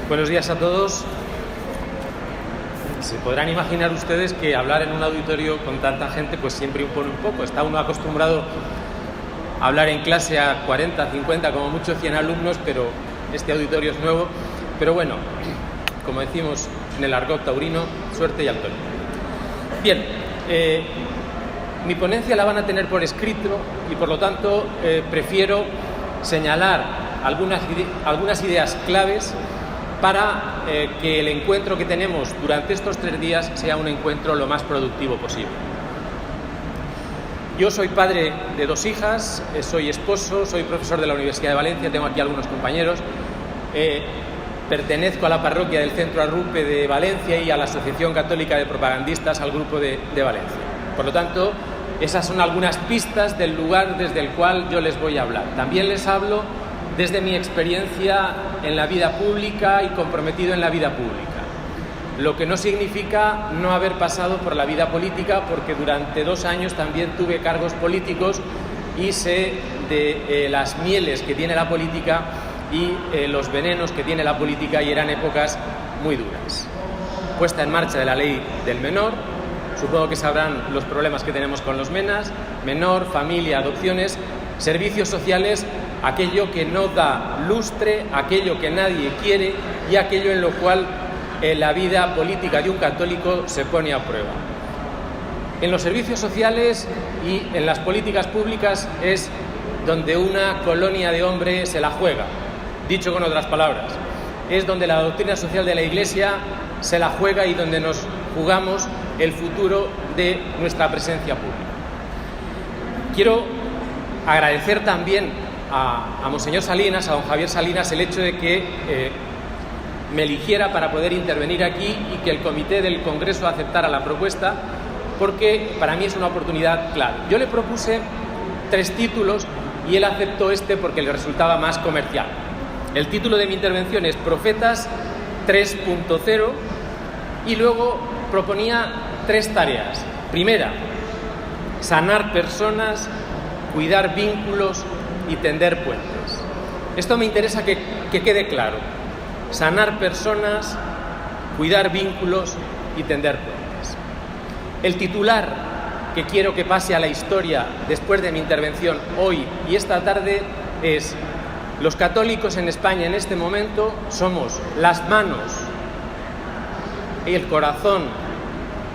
Buenos días a todos. Se podrán imaginar ustedes que hablar en un auditorio con tanta gente pues siempre impone un poco. Está uno acostumbrado a hablar en clase a 40, 50, como mucho 100 alumnos, pero este auditorio es nuevo. Pero bueno, como decimos en el argot taurino, suerte y alto. Bien, mi ponencia la van a tener por escrito y por lo tanto prefiero señalar algunas ideas claves para que el encuentro que tenemos durante estos 3 días sea un encuentro lo más productivo posible. Yo soy padre de 2 hijas, soy esposo, soy profesor de la Universidad de Valencia, tengo aquí algunos compañeros, pertenezco a la parroquia del Centro Arrupe de Valencia y a la Asociación Católica de Propagandistas, al grupo de Valencia. Por lo tanto, esas son algunas pistas del lugar desde el cual yo les voy a hablar. También les hablo desde mi experiencia en la vida pública y comprometido en la vida pública, lo que no significa no haber pasado por la vida política, porque durante 2 años también tuve cargos políticos y sé de las mieles que tiene la política y los venenos que tiene la política, y eran épocas muy duras. Puesta en marcha de la ley del menor, supongo que sabrán los problemas que tenemos con los menas, menor, familia, adopciones, servicios sociales, aquello que no da lustre, aquello que nadie quiere y aquello en lo cual la vida política de un católico se pone a prueba. En los servicios sociales y en las políticas públicas es donde una colonia de hombres se la juega. Dicho con otras palabras, es donde la doctrina social de la Iglesia se la juega y donde nos jugamos el futuro de nuestra presencia pública. Quiero agradecer también a Monseñor Salinas, a don Javier Salinas, el hecho de que me eligiera para poder intervenir aquí y que el comité del Congreso aceptara la propuesta, porque para mí es una oportunidad clave. Yo le propuse 3 títulos y él aceptó este porque le resultaba más comercial. El título de mi intervención es Profetas 3.0 y luego proponía 3 tareas. Primera, sanar personas, cuidar vínculos y tender puentes. Esto me interesa que quede claro. Sanar personas, cuidar vínculos y tender puentes. El titular que quiero que pase a la historia después de mi intervención hoy y esta tarde es: los católicos en España en este momento somos las manos y el corazón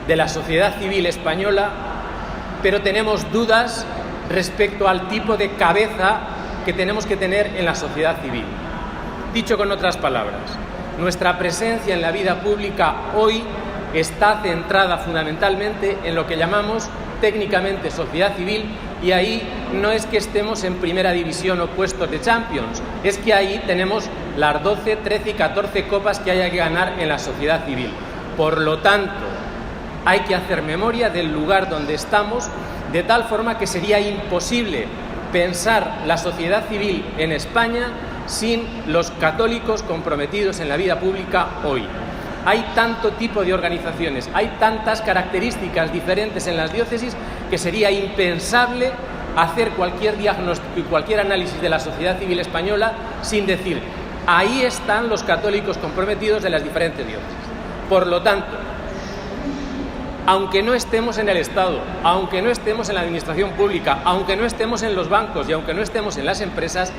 de la sociedad civil española, pero tenemos dudas respecto al tipo de cabeza que tenemos que tener en la sociedad civil. Dicho con otras palabras, nuestra presencia en la vida pública hoy está centrada fundamentalmente en lo que llamamos técnicamente sociedad civil, y ahí no es que estemos en primera división o puestos de Champions, es que ahí tenemos las 12, 13 y 14 copas que haya que ganar en la sociedad civil. Por lo tanto, hay que hacer memoria del lugar donde estamos, de tal forma que sería imposible pensar la sociedad civil en España sin los católicos comprometidos en la vida pública hoy. Hay tanto tipo de organizaciones, hay tantas características diferentes en las diócesis que sería impensable hacer cualquier diagnóstico y cualquier análisis de la sociedad civil española sin decir: ahí están los católicos comprometidos de las diferentes diócesis. Por lo tanto, aunque no estemos en el Estado, aunque no estemos en la administración pública, aunque no estemos en los bancos y aunque no estemos en las empresas,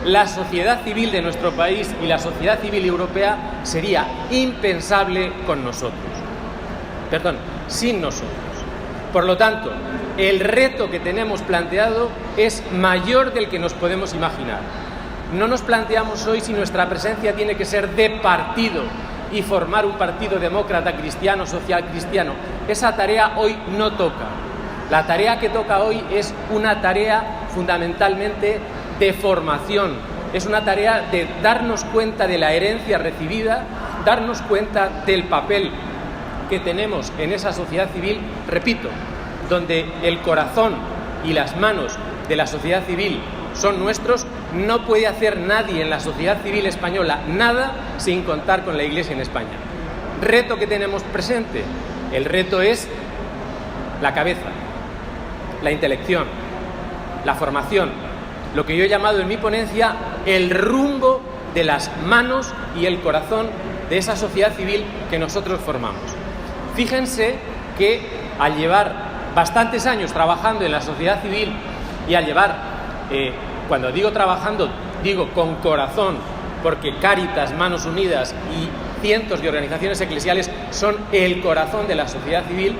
la sociedad civil de nuestro país y la sociedad civil europea sería impensable con nosotros. Sin nosotros. Por lo tanto, el reto que tenemos planteado es mayor del que nos podemos imaginar. No nos planteamos hoy si nuestra presencia tiene que ser de partido y formar un partido demócrata, cristiano, social cristiano. Esa tarea hoy no toca. La tarea que toca hoy es una tarea fundamentalmente de formación. Es una tarea de darnos cuenta de la herencia recibida, darnos cuenta del papel que tenemos en esa sociedad civil, repito, donde el corazón y las manos de la sociedad civil son nuestros. No puede hacer nadie en la sociedad civil española nada sin contar con la Iglesia en España. Reto que tenemos presente: el reto es la cabeza, la intelección, la formación, lo que yo he llamado en mi ponencia el rumbo de las manos y el corazón de esa sociedad civil que nosotros formamos. Fíjense que al llevar bastantes años trabajando en la sociedad civil y al llevar, cuando digo trabajando, digo con corazón, porque Cáritas, Manos Unidas y cientos de organizaciones eclesiales son el corazón de la sociedad civil.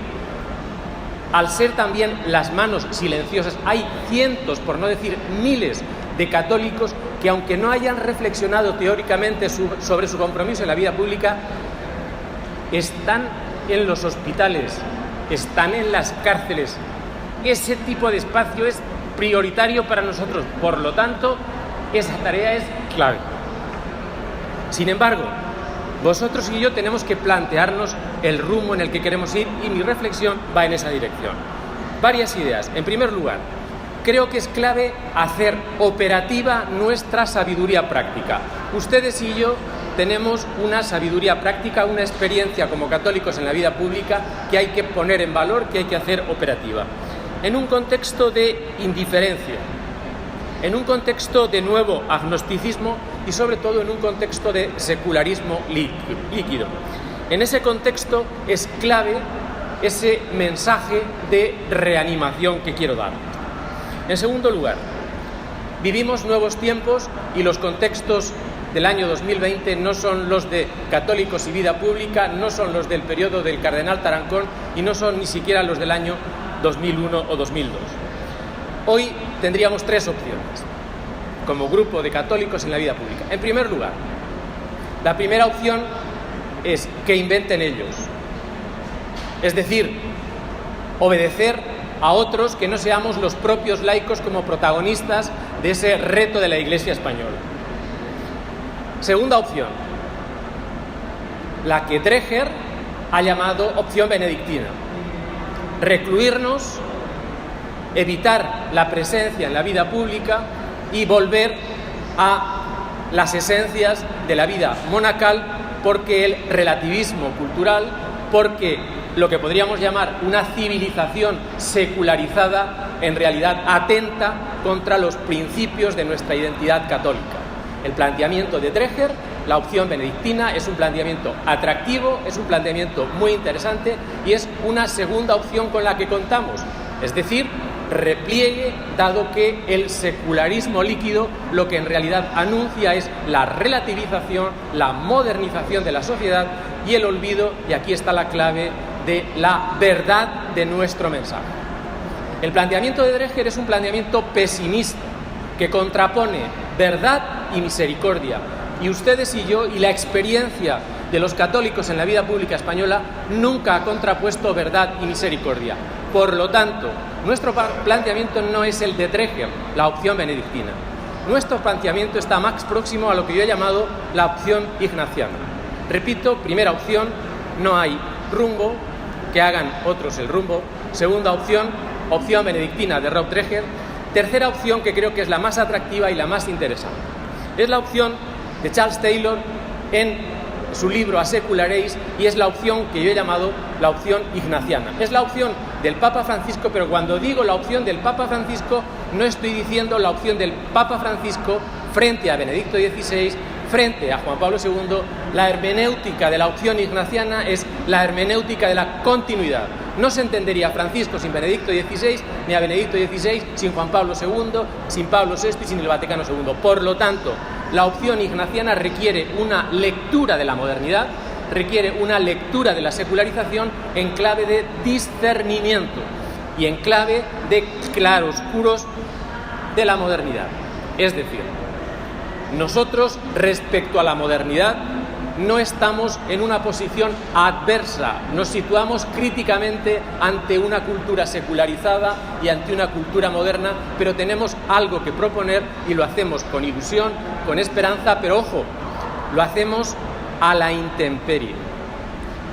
Al ser también las manos silenciosas, hay cientos, por no decir miles, de católicos que, aunque no hayan reflexionado teóricamente sobre su compromiso en la vida pública, están en los hospitales, están en las cárceles. Ese tipo de espacio es prioritario para nosotros, por lo tanto, esa tarea es clave. Sin embargo, vosotros y yo tenemos que plantearnos el rumbo en el que queremos ir, y mi reflexión va en esa dirección. Varias ideas. En primer lugar, creo que es clave hacer operativa nuestra sabiduría práctica. Ustedes y yo tenemos una sabiduría práctica, una experiencia como católicos en la vida pública que hay que poner en valor, que hay que hacer operativa. En un contexto de indiferencia, en un contexto de nuevo agnosticismo y sobre todo en un contexto de secularismo líquido. En ese contexto es clave ese mensaje de reanimación que quiero dar. En segundo lugar, vivimos nuevos tiempos y los contextos del año 2020 no son los de Católicos y Vida Pública, no son los del periodo del Cardenal Tarancón y no son ni siquiera los del año 2001 o 2002. Hoy tendríamos tres opciones como grupo de católicos en la vida pública. En primer lugar, la primera opción es que inventen ellos, es decir, obedecer a otros, que no seamos los propios laicos como protagonistas de ese reto de la Iglesia española. Segunda opción, la que Dreher ha llamado opción benedictina: recluirnos, evitar la presencia en la vida pública y volver a las esencias de la vida monacal, porque el relativismo cultural, porque lo que podríamos llamar una civilización secularizada, en realidad atenta contra los principios de nuestra identidad católica. El planteamiento de Dreher, la opción benedictina, es un planteamiento atractivo, es un planteamiento muy interesante y es una segunda opción con la que contamos, es decir, repliegue, dado que el secularismo líquido lo que en realidad anuncia es la relativización, la modernización de la sociedad y el olvido, y aquí está la clave, de la verdad de nuestro mensaje. El planteamiento de Dreher es un planteamiento pesimista que contrapone verdad y misericordia, y ustedes y yo y la experiencia de los católicos en la vida pública española nunca ha contrapuesto verdad y misericordia. Por lo tanto, nuestro planteamiento no es el de Dreher, la opción benedictina. Nuestro planteamiento está más próximo a lo que yo he llamado la opción ignaciana. Repito, primera opción, no hay rumbo, que hagan otros el rumbo. Segunda opción, opción benedictina de Rob Dreher. Tercera opción, que creo que es la más atractiva y la más interesante, es la opción de Charles Taylor en su libro A Secular Age, y es la opción que yo he llamado la opción ignaciana. Es la opción del Papa Francisco, pero cuando digo la opción del Papa Francisco no estoy diciendo la opción del Papa Francisco frente a Benedicto XVI, frente a Juan Pablo II. La hermenéutica de la opción ignaciana es la hermenéutica de la continuidad. No se entendería Francisco sin Benedicto XVI, ni a Benedicto XVI sin Juan Pablo II, sin Pablo VI y sin el Vaticano II. Por lo tanto, la opción ignaciana requiere una lectura de la modernidad, requiere una lectura de la secularización en clave de discernimiento y en clave de claroscuros de la modernidad. Es decir, nosotros respecto a la modernidad no estamos en una posición adversa, nos situamos críticamente ante una cultura secularizada y ante una cultura moderna, pero tenemos algo que proponer y lo hacemos con ilusión, con esperanza, pero ojo, lo hacemos a la intemperie.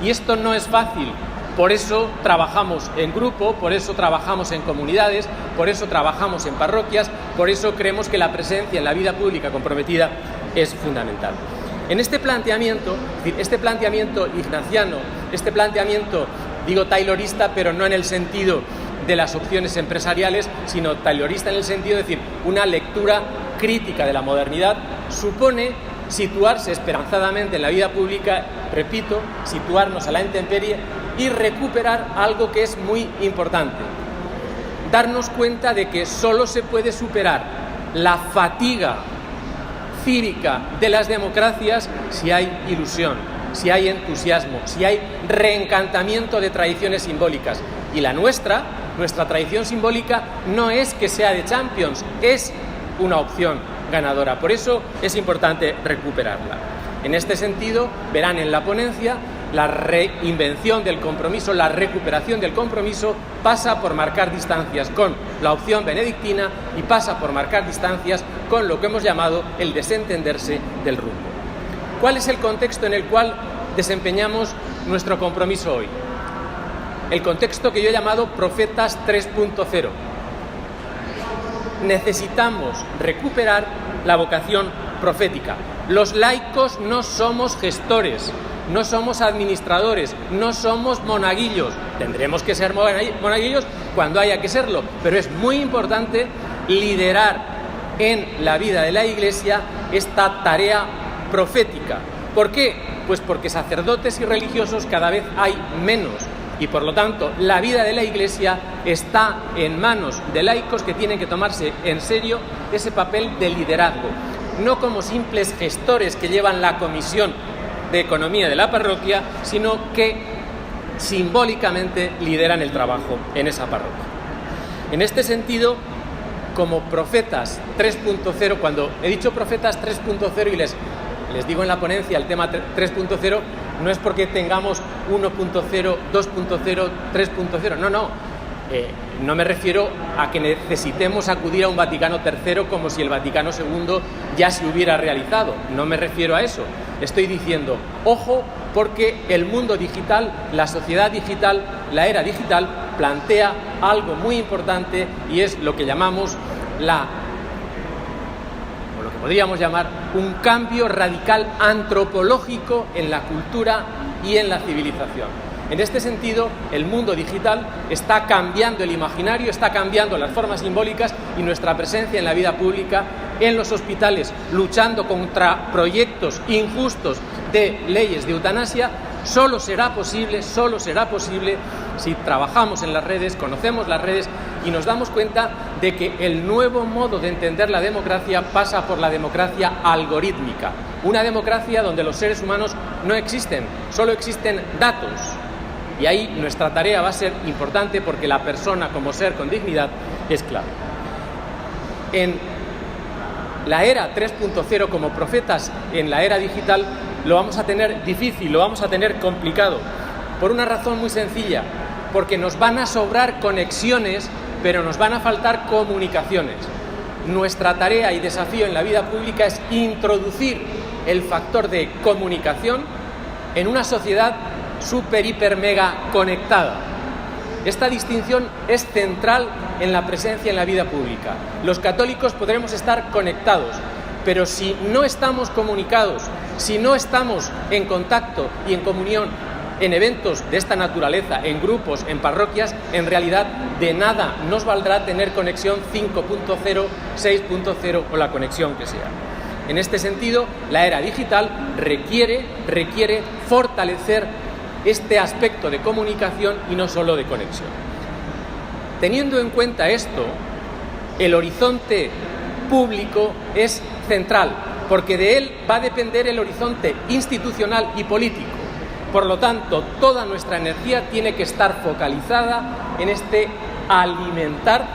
Y esto no es fácil, por eso trabajamos en grupo, por eso trabajamos en comunidades, por eso trabajamos en parroquias, por eso creemos que la presencia en la vida pública comprometida es fundamental. En este planteamiento ignaciano, este planteamiento, digo taylorista, pero no en el sentido de las opciones empresariales, sino taylorista en el sentido de decir una lectura crítica de la modernidad, supone situarse esperanzadamente en la vida pública, repito, situarnos a la intemperie y recuperar algo que es muy importante. Darnos cuenta de que solo se puede superar la fatiga cívica de las democracias si hay ilusión, si hay entusiasmo, si hay reencantamiento de tradiciones simbólicas. Y la nuestra tradición simbólica no es que sea de Champions, es una opción ganadora. Por eso es importante recuperarla. En este sentido, verán en la ponencia, la reinvención del compromiso, la recuperación del compromiso pasa por marcar distancias con la opción benedictina y pasa por marcar distancias con lo que hemos llamado el desentenderse del rumbo. ¿Cuál es el contexto en el cual desempeñamos nuestro compromiso hoy? El contexto que yo he llamado Profetas 3.0. Necesitamos recuperar la vocación profética. Los laicos no somos gestores, no somos administradores, no somos monaguillos. Tendremos que ser monaguillos cuando haya que serlo, pero es muy importante liderar en la vida de la Iglesia esta tarea profética. ¿Por qué? Pues porque sacerdotes y religiosos cada vez hay menos y por lo tanto la vida de la Iglesia está en manos de laicos que tienen que tomarse en serio ese papel de liderazgo, no como simples gestores que llevan la comisión de economía de la parroquia, sino que simbólicamente lideran el trabajo en esa parroquia. En este sentido, como Profetas 3.0, cuando he dicho Profetas 3.0 y les digo en la ponencia el tema 3.0, no es porque tengamos 1.0, 2.0, 3.0, no me refiero a que necesitemos acudir a un Vaticano III como si el Vaticano II ya se hubiera realizado, no me refiero a eso. Estoy diciendo, ojo, porque el mundo digital, la sociedad digital, la era digital plantea algo muy importante y es lo que llamamos lo que podríamos llamar un cambio radical antropológico en la cultura y en la civilización. En este sentido, el mundo digital está cambiando el imaginario, está cambiando las formas simbólicas y nuestra presencia en la vida pública, en los hospitales, luchando contra proyectos injustos de leyes de eutanasia, solo será posible si trabajamos en las redes, conocemos las redes y nos damos cuenta de que el nuevo modo de entender la democracia pasa por la democracia algorítmica. Una democracia donde los seres humanos no existen, solo existen datos. Y ahí nuestra tarea va a ser importante porque la persona como ser con dignidad es clave. En la era 3.0 como profetas en la era digital lo vamos a tener difícil, lo vamos a tener complicado, por una razón muy sencilla, porque nos van a sobrar conexiones, pero nos van a faltar comunicaciones. Nuestra tarea y desafío en la vida pública es introducir el factor de comunicación en una sociedad súper, hiper, mega conectada. Esta distinción es central en la presencia en la vida pública. Los católicos podremos estar conectados, pero si no estamos comunicados, si no estamos en contacto y en comunión en eventos de esta naturaleza, en grupos, en parroquias, en realidad de nada nos valdrá tener conexión 5.0, 6.0 o la conexión que sea. En este sentido, la era digital requiere fortalecer este aspecto de comunicación y no solo de conexión. Teniendo en cuenta esto, el horizonte público es central, porque de él va a depender el horizonte institucional y político. Por lo tanto, toda nuestra energía tiene que estar focalizada en alimentar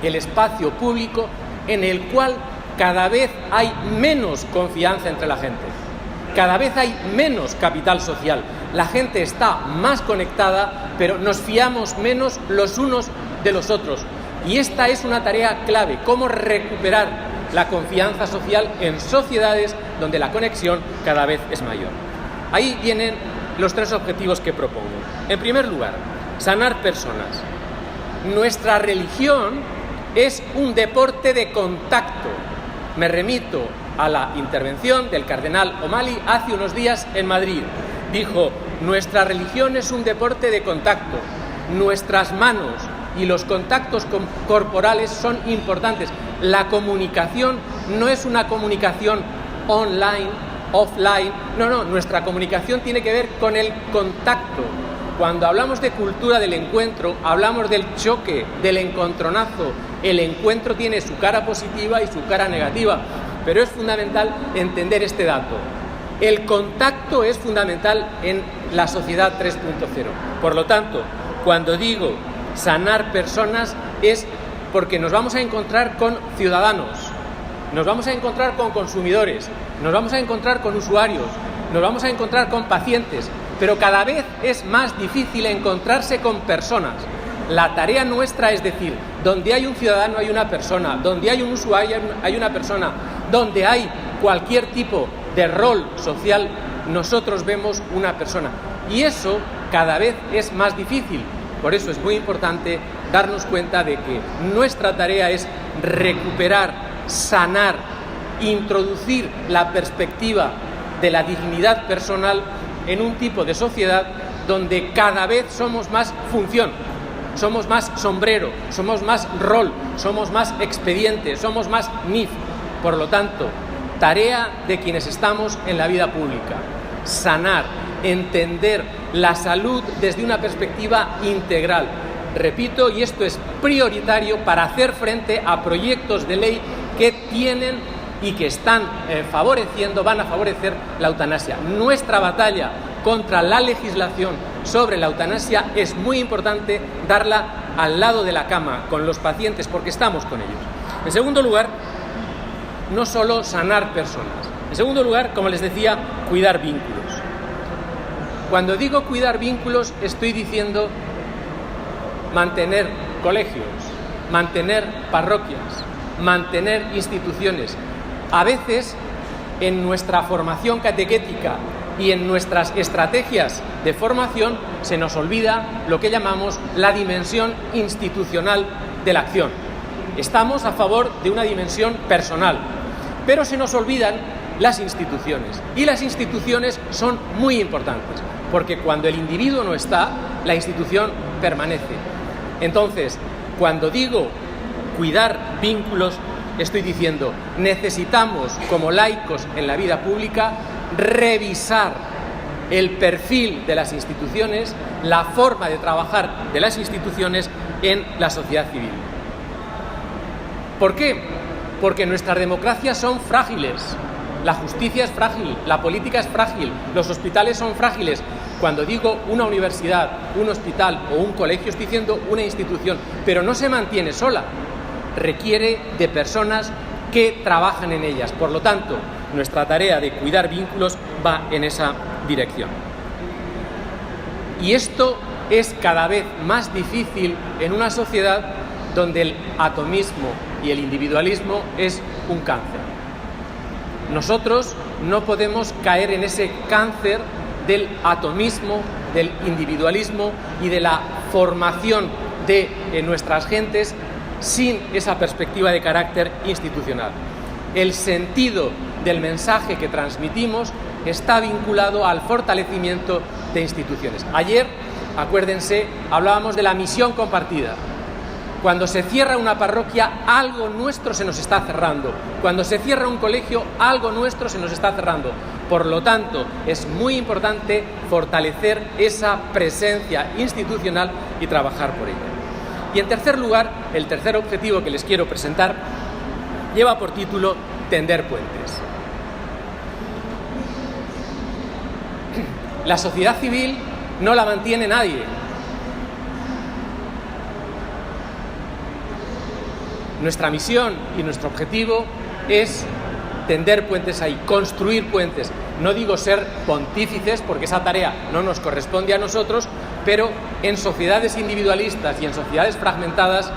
el espacio público en el cual cada vez hay menos confianza entre la gente. Cada vez hay menos capital social. La gente está más conectada, pero nos fiamos menos los unos de los otros. Y esta es una tarea clave, cómo recuperar la confianza social en sociedades donde la conexión cada vez es mayor. Ahí vienen los tres objetivos que propongo. En primer lugar, sanar personas. Nuestra religión es un deporte de contacto. Me remito a la intervención del cardenal O'Malley hace unos días en Madrid. Dijo, nuestra religión es un deporte de contacto. Nuestras manos y los contactos corporales son importantes. La comunicación no es una comunicación online, offline. No, nuestra comunicación tiene que ver con el contacto. Cuando hablamos de cultura del encuentro, hablamos del choque, del encontronazo. El encuentro tiene su cara positiva y su cara negativa, pero es fundamental entender este dato. El contacto es fundamental en la sociedad 3.0. Por lo tanto, cuando digo sanar personas es porque nos vamos a encontrar con ciudadanos, nos vamos a encontrar con consumidores, nos vamos a encontrar con usuarios, nos vamos a encontrar con pacientes, pero cada vez es más difícil encontrarse con personas. La tarea nuestra es decir, donde hay un ciudadano hay una persona, donde hay un usuario hay una persona, donde hay cualquier tipo de rol social, nosotros vemos una persona. Y eso cada vez es más difícil. Por eso es muy importante darnos cuenta de que nuestra tarea es recuperar, sanar, introducir la perspectiva de la dignidad personal en un tipo de sociedad donde cada vez somos más función, somos más sombrero, somos más rol, somos más expediente, somos más NIF. Por lo tanto, tarea de quienes estamos en la vida pública, sanar, entender la salud desde una perspectiva integral. Repito, y esto es prioritario para hacer frente a proyectos de ley que tienen y que están van a favorecer la eutanasia. Nuestra batalla contra la legislación sobre la eutanasia es muy importante darla al lado de la cama, con los pacientes, porque estamos con ellos. En segundo lugar, no solo sanar personas. En segundo lugar, como les decía, cuidar vínculos. Cuando digo cuidar vínculos, estoy diciendo mantener colegios, mantener parroquias, mantener instituciones. A veces, en nuestra formación catequética y en nuestras estrategias de formación, se nos olvida lo que llamamos la dimensión institucional de la acción. Estamos a favor de una dimensión personal, pero se nos olvidan las instituciones. Y las instituciones son muy importantes, porque cuando el individuo no está, la institución permanece. Entonces, cuando digo cuidar vínculos, estoy diciendo, necesitamos, como laicos en la vida pública, revisar el perfil de las instituciones, la forma de trabajar de las instituciones en la sociedad civil. ¿Por qué? Porque nuestras democracias son frágiles, la justicia es frágil, la política es frágil, los hospitales son frágiles. Cuando digo una universidad, un hospital o un colegio, estoy diciendo una institución, pero no se mantiene sola, requiere de personas que trabajan en ellas. Por lo tanto, nuestra tarea de cuidar vínculos va en esa dirección. Y esto es cada vez más difícil en una sociedad donde el atomismo y el individualismo es un cáncer. Nosotros no podemos caer en ese cáncer del atomismo, del individualismo y de la formación de nuestras gentes sin esa perspectiva de carácter institucional. El sentido del mensaje que transmitimos está vinculado al fortalecimiento de instituciones. Ayer, acuérdense, hablábamos de la misión compartida. Cuando se cierra una parroquia, algo nuestro se nos está cerrando. Cuando se cierra un colegio, algo nuestro se nos está cerrando. Por lo tanto, es muy importante fortalecer esa presencia institucional y trabajar por ella. Y en tercer lugar, el tercer objetivo que les quiero presentar lleva por título Tender puentes. La sociedad civil no la mantiene nadie. Nuestra misión y nuestro objetivo es tender puentes ahí, construir puentes. No digo ser pontífices, porque esa tarea no nos corresponde a nosotros, pero en sociedades individualistas y en sociedades fragmentadas,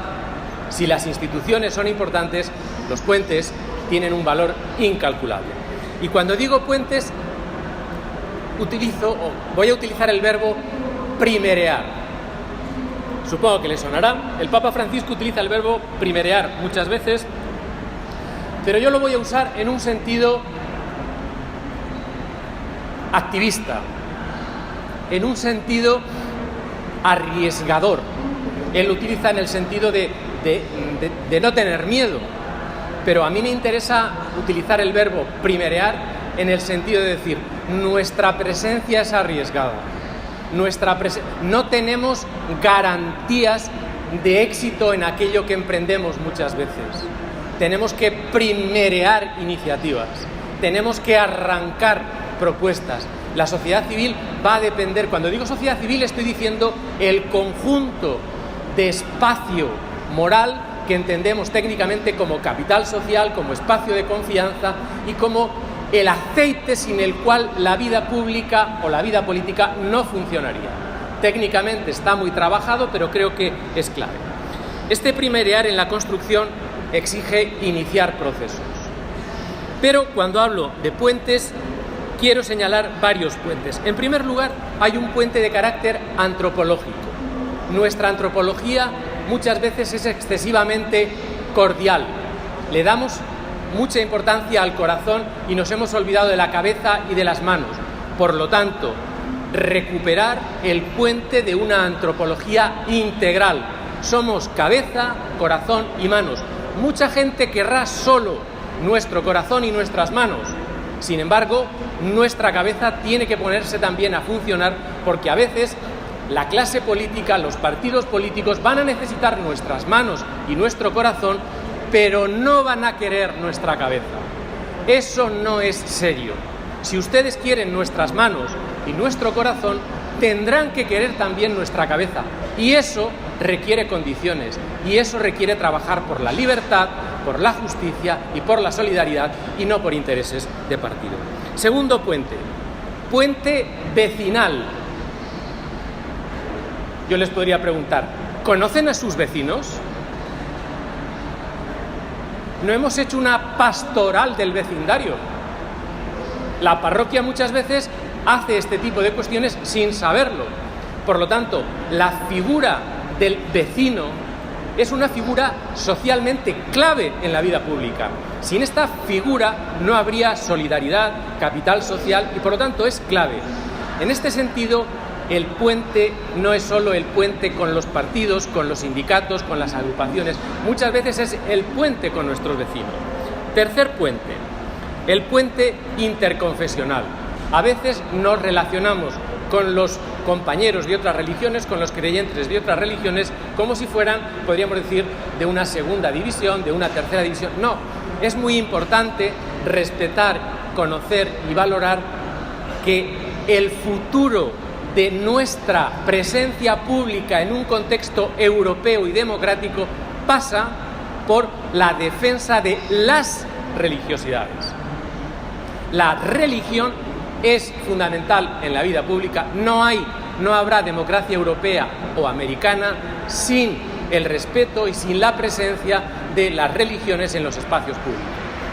si las instituciones son importantes, los puentes tienen un valor incalculable. Y cuando digo puentes, voy a utilizar el verbo primerear. Supongo que les sonará. El Papa Francisco utiliza el verbo primerear muchas veces, pero yo lo voy a usar en un sentido activista, en un sentido arriesgador. Él lo utiliza en el sentido de no tener miedo, pero a mí me interesa utilizar el verbo primerear en el sentido de decir, nuestra presencia es arriesgada, no tenemos garantías de éxito en aquello que emprendemos muchas veces. Tenemos que primerear iniciativas, tenemos que arrancar propuestas. La sociedad civil va a depender, cuando digo sociedad civil estoy diciendo el conjunto de espacio moral que entendemos técnicamente como capital social, como espacio de confianza y como el aceite sin el cual la vida pública o la vida política no funcionaría. Técnicamente está muy trabajado, pero creo que es clave. Este primerear en la construcción exige iniciar procesos. Pero cuando hablo de puentes, quiero señalar varios puentes. En primer lugar, hay un puente de carácter antropológico. Nuestra antropología muchas veces es excesivamente cordial. Le damos mucha importancia al corazón y nos hemos olvidado de la cabeza y de las manos. Por lo tanto, recuperar el puente de una antropología integral. Somos cabeza, corazón y manos. Mucha gente querrá solo nuestro corazón y nuestras manos. Sin embargo, nuestra cabeza tiene que ponerse también a funcionar, porque a veces la clase política, los partidos políticos van a necesitar nuestras manos y nuestro corazón, pero no van a querer nuestra cabeza. Eso no es serio. Si ustedes quieren nuestras manos y nuestro corazón, tendrán que querer también nuestra cabeza. Y eso requiere condiciones, y eso requiere trabajar por la libertad, por la justicia y por la solidaridad, y no por intereses de partido. Segundo puente, puente vecinal. Yo les podría preguntar, ¿conocen a sus vecinos? No hemos hecho una pastoral del vecindario. La parroquia muchas veces hace este tipo de cuestiones sin saberlo. Por lo tanto, la figura del vecino es una figura socialmente clave en la vida pública. Sin esta figura no habría solidaridad, capital social y por lo tanto es clave. En este sentido, el puente no es solo el puente con los partidos, con los sindicatos, con las agrupaciones. Muchas veces es el puente con nuestros vecinos. Tercer puente, el puente interconfesional. A veces nos relacionamos con los compañeros de otras religiones, con los creyentes de otras religiones, como si fueran, podríamos decir, de una segunda división, de una tercera división. No, es muy importante respetar, conocer y valorar que el futuro de nuestra presencia pública en un contexto europeo y democrático pasa por la defensa de las religiosidades. La religión es fundamental en la vida pública. No habrá democracia europea o americana sin el respeto y sin la presencia de las religiones en los espacios públicos.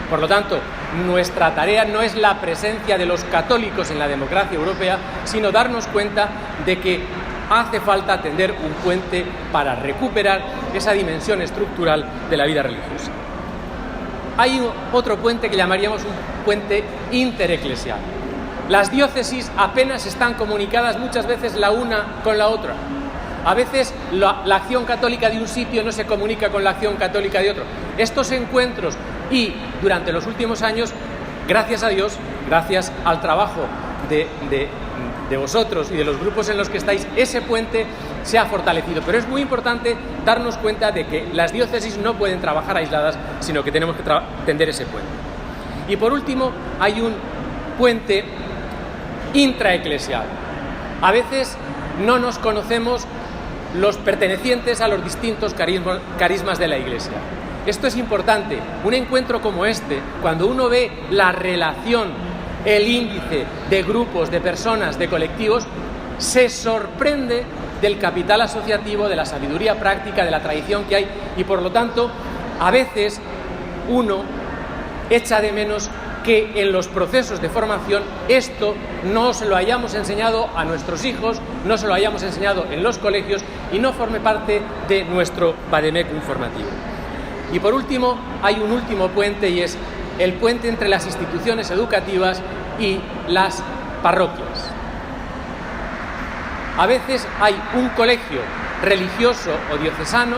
Por lo tanto, nuestra tarea no es la presencia de los católicos en la democracia europea, sino darnos cuenta de que hace falta tender un puente para recuperar esa dimensión estructural de la vida religiosa. Hay otro puente que llamaríamos un puente intereclesial. Las diócesis apenas están comunicadas muchas veces la una con la otra. A veces la acción católica de un sitio no se comunica con la acción católica de otro. Estos encuentros y durante los últimos años, gracias a Dios, gracias al trabajo de vosotros y de los grupos en los que estáis, ese puente se ha fortalecido. Pero es muy importante darnos cuenta de que las diócesis no pueden trabajar aisladas, sino que tenemos que tender ese puente. Y por último, hay un puente intraeclesial. A veces no nos conocemos los pertenecientes a los distintos carismas de la Iglesia. Esto es importante. Un encuentro como este, cuando uno ve la relación, el índice de grupos, de personas, de colectivos, se sorprende del capital asociativo, de la sabiduría práctica, de la tradición que hay, y por lo tanto, a veces uno echa de menos que en los procesos de formación esto no se lo hayamos enseñado a nuestros hijos, no se lo hayamos enseñado en los colegios y no forme parte de nuestro vademecum formativo. Y por último, hay un último puente, y es el puente entre las instituciones educativas y las parroquias. A veces hay un colegio religioso o diocesano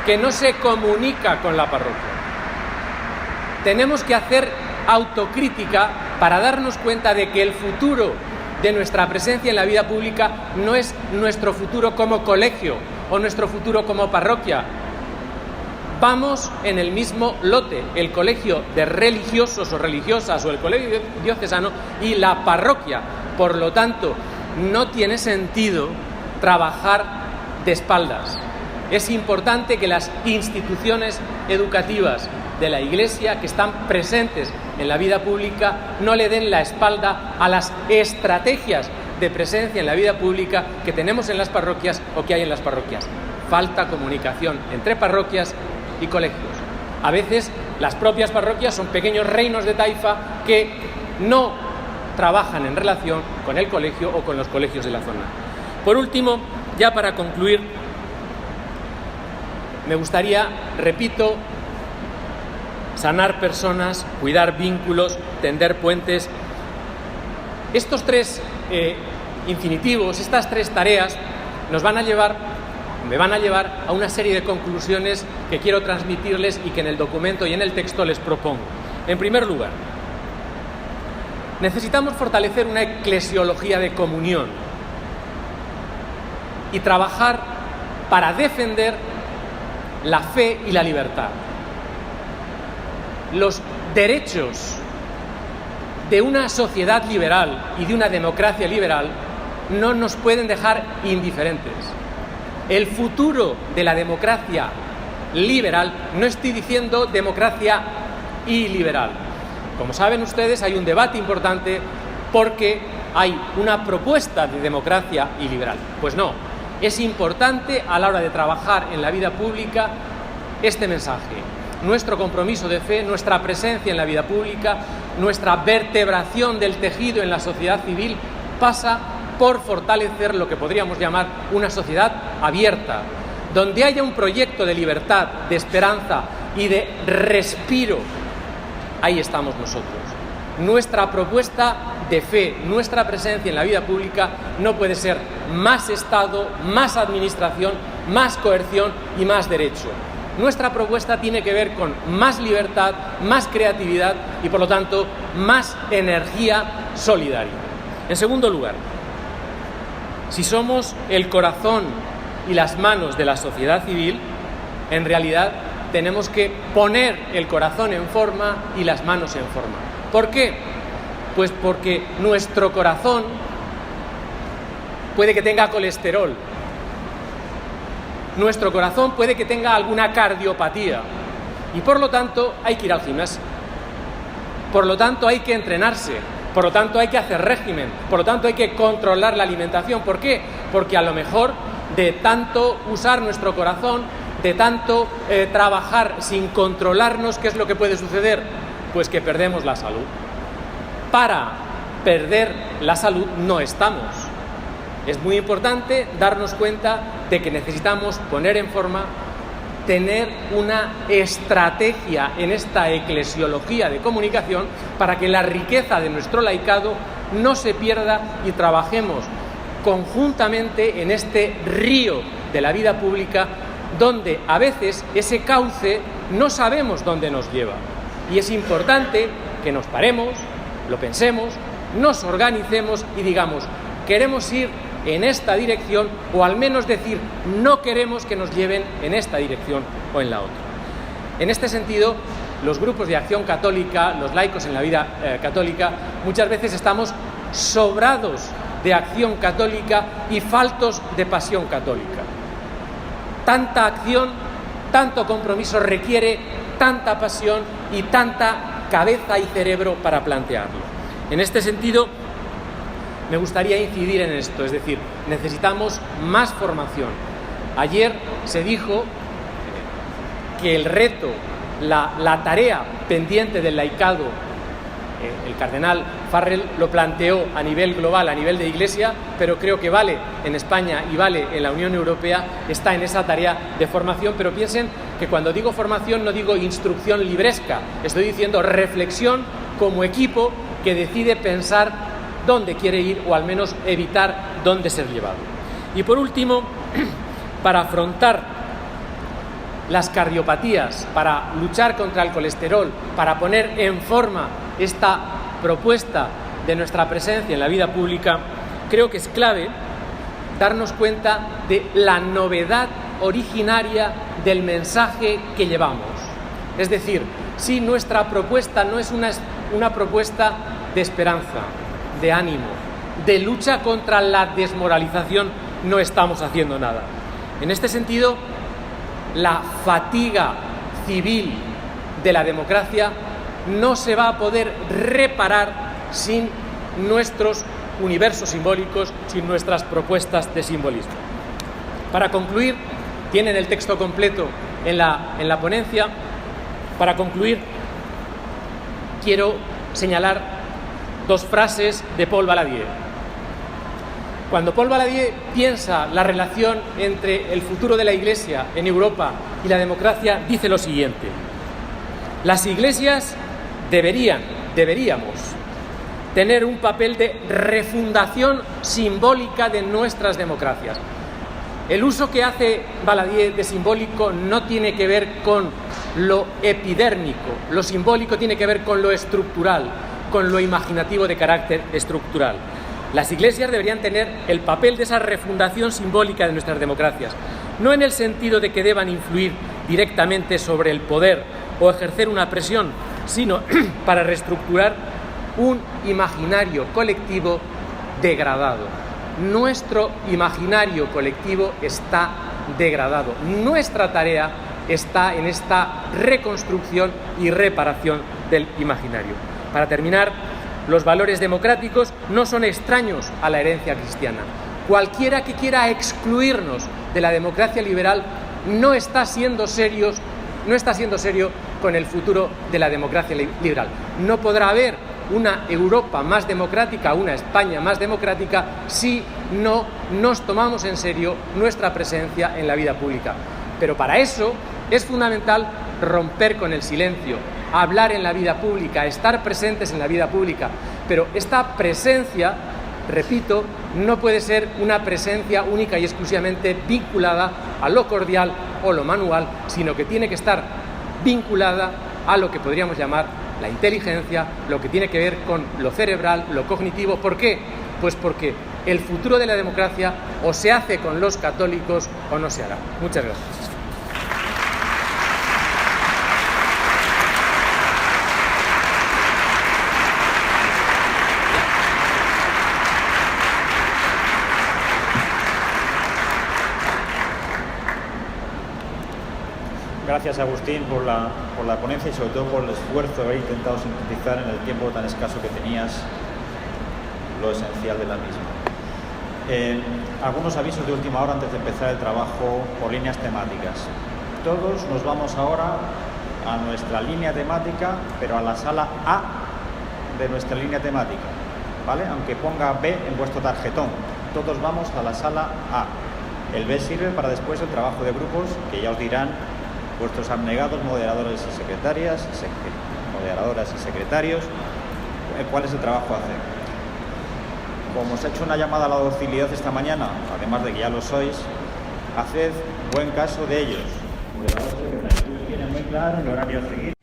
que no se comunica con la parroquia. tenemos que hacer autocrítica para darnos cuenta de que el futuro de nuestra presencia en la vida pública no es nuestro futuro como colegio o nuestro futuro como parroquia. Vamos en el mismo lote, el colegio de religiosos o religiosas o el colegio diocesano y la parroquia. Por lo tanto, no tiene sentido trabajar de espaldas. Es importante que las instituciones educativas de la Iglesia que están presentes en la vida pública no le den la espalda a las estrategias de presencia en la vida pública que tenemos en las parroquias o que hay en las parroquias. Falta comunicación entre parroquias y colegios. A veces las propias parroquias son pequeños reinos de taifa que no trabajan en relación con el colegio o con los colegios de la zona. Por último, ya para concluir, me gustaría, repito, sanar personas, cuidar vínculos, tender puentes. Estos tres infinitivos, estas tres tareas me van a llevar a una serie de conclusiones que quiero transmitirles y que en el documento y en el texto les propongo. En primer lugar, necesitamos fortalecer una eclesiología de comunión y trabajar para defender la fe y la libertad. Los derechos de una sociedad liberal y de una democracia liberal no nos pueden dejar indiferentes. El futuro de la democracia liberal, no estoy diciendo democracia iliberal. Como saben ustedes, hay un debate importante porque hay una propuesta de democracia iliberal. Pues no, es importante a la hora de trabajar en la vida pública este mensaje. Nuestro compromiso de fe, nuestra presencia en la vida pública, nuestra vertebración del tejido en la sociedad civil pasa por fortalecer lo que podríamos llamar una sociedad abierta, donde haya un proyecto de libertad, de esperanza y de respiro. Ahí estamos nosotros. Nuestra propuesta de fe, nuestra presencia en la vida pública no puede ser más Estado, más administración, más coerción y más derecho. Nuestra propuesta tiene que ver con más libertad, más creatividad y, por lo tanto, más energía solidaria. En segundo lugar, si somos el corazón y las manos de la sociedad civil, en realidad tenemos que poner el corazón en forma y las manos en forma. ¿Por qué? Pues porque nuestro corazón puede que tenga colesterol, nuestro corazón puede que tenga alguna cardiopatía y por lo tanto hay que ir al gimnasio, por lo tanto hay que entrenarse, por lo tanto hay que hacer régimen, por lo tanto hay que controlar la alimentación. ¿Por qué? Porque a lo mejor de tanto usar nuestro corazón, de tanto trabajar sin controlarnos, ¿qué es lo que puede suceder? Pues que perdemos la salud. Para perder la salud no estamos. Es muy importante darnos cuenta de que necesitamos poner en forma, tener una estrategia en esta eclesiología de comunicación para que la riqueza de nuestro laicado no se pierda y trabajemos conjuntamente en este río de la vida pública donde a veces ese cauce no sabemos dónde nos lleva. Y es importante que nos paremos, lo pensemos, nos organicemos y digamos, queremos ir en esta dirección o al menos decir, no queremos que nos lleven en esta dirección o en la otra. En este sentido, los grupos de acción católica, los laicos en la vida católica, muchas veces estamos sobrados de acción católica y faltos de pasión católica. Tanta acción, tanto compromiso requiere tanta pasión y tanta cabeza y cerebro para plantearlo. En este sentido, me gustaría incidir en esto, es decir, necesitamos más formación. Ayer se dijo que el reto, la tarea pendiente del laicado, el cardenal Farrell lo planteó a nivel global, a nivel de Iglesia, pero creo que vale en España y vale en la Unión Europea, está en esa tarea de formación, pero piensen que cuando digo formación no digo instrucción libresca, estoy diciendo reflexión como equipo que decide pensar dónde quiere ir o al menos evitar dónde ser llevado. Y por último, para afrontar las cardiopatías, para luchar contra el colesterol, para poner en forma esta propuesta de nuestra presencia en la vida pública, creo que es clave darnos cuenta de la novedad originaria del mensaje que llevamos. Es decir, si nuestra propuesta no es una propuesta de esperanza, de ánimo, de lucha contra la desmoralización, no estamos haciendo nada. En este sentido, la fatiga civil de la democracia no se va a poder reparar sin nuestros universos simbólicos, sin nuestras propuestas de simbolismo. Para concluir, tienen el texto completo en la ponencia. Para concluir, quiero señalar dos frases de Paul Valadier. Cuando Paul Valadier piensa la relación entre el futuro de la Iglesia en Europa y la democracia, dice lo siguiente: las iglesias deberíamos tener un papel de refundación simbólica de nuestras democracias. El uso que hace Valadier de simbólico no tiene que ver con lo epidérmico, lo simbólico tiene que ver con lo estructural, con lo imaginativo de carácter estructural. Las iglesias deberían tener el papel de esa refundación simbólica de nuestras democracias, no en el sentido de que deban influir directamente sobre el poder o ejercer una presión, sino para reestructurar un imaginario colectivo degradado. Nuestro imaginario colectivo está degradado. Nuestra tarea está en esta reconstrucción y reparación del imaginario. Para terminar, los valores democráticos no son extraños a la herencia cristiana. Cualquiera que quiera excluirnos de la democracia liberal no está siendo serio con el futuro de la democracia liberal. No podrá haber una Europa más democrática, una España más democrática, si no nos tomamos en serio nuestra presencia en la vida pública. Pero para eso es fundamental romper con el silencio, hablar en la vida pública, estar presentes en la vida pública. Pero esta presencia, repito, no puede ser una presencia única y exclusivamente vinculada a lo cordial o lo manual, sino que tiene que estar vinculada a lo que podríamos llamar la inteligencia, lo que tiene que ver con lo cerebral, lo cognitivo. ¿Por qué? Pues porque el futuro de la democracia o se hace con los católicos o no se hará. Muchas gracias. Gracias, Agustín, por la ponencia y sobre todo por el esfuerzo de haber intentado sintetizar en el tiempo tan escaso que tenías lo esencial de la misma. Algunos avisos de última hora antes de empezar el trabajo por líneas temáticas. Todos nos vamos ahora a nuestra línea temática, pero a la sala A de nuestra línea temática, ¿vale? Aunque ponga B en vuestro tarjetón, todos vamos a la sala A. El B sirve para después el trabajo de grupos, que ya os dirán vuestros abnegados moderadoras y secretarios, cuál es el trabajo a hacer. Como os he hecho una llamada a la docilidad esta mañana, además de que ya lo sois, haced buen caso de ellos. Moderadores y secretarios tienen muy claro el horario a seguir.